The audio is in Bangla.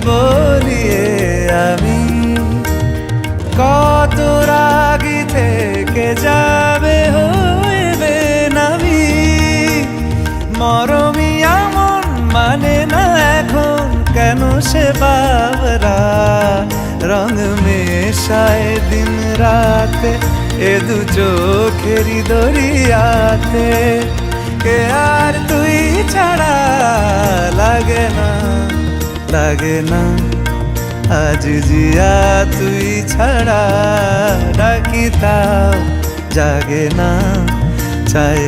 বলিয়ে আমি কত রাগি থেকে যাবে হইবে নামি মরমি এমন মানে না এখন কেন সে বাবরা রং মেশায় দিন রাতে এ দু চোখেরি দরিয়াতে কে আর তুই ছাড়া লাগে না আজ জিয়া তুই ছাড়া ডাকি তাও জাগে না চাই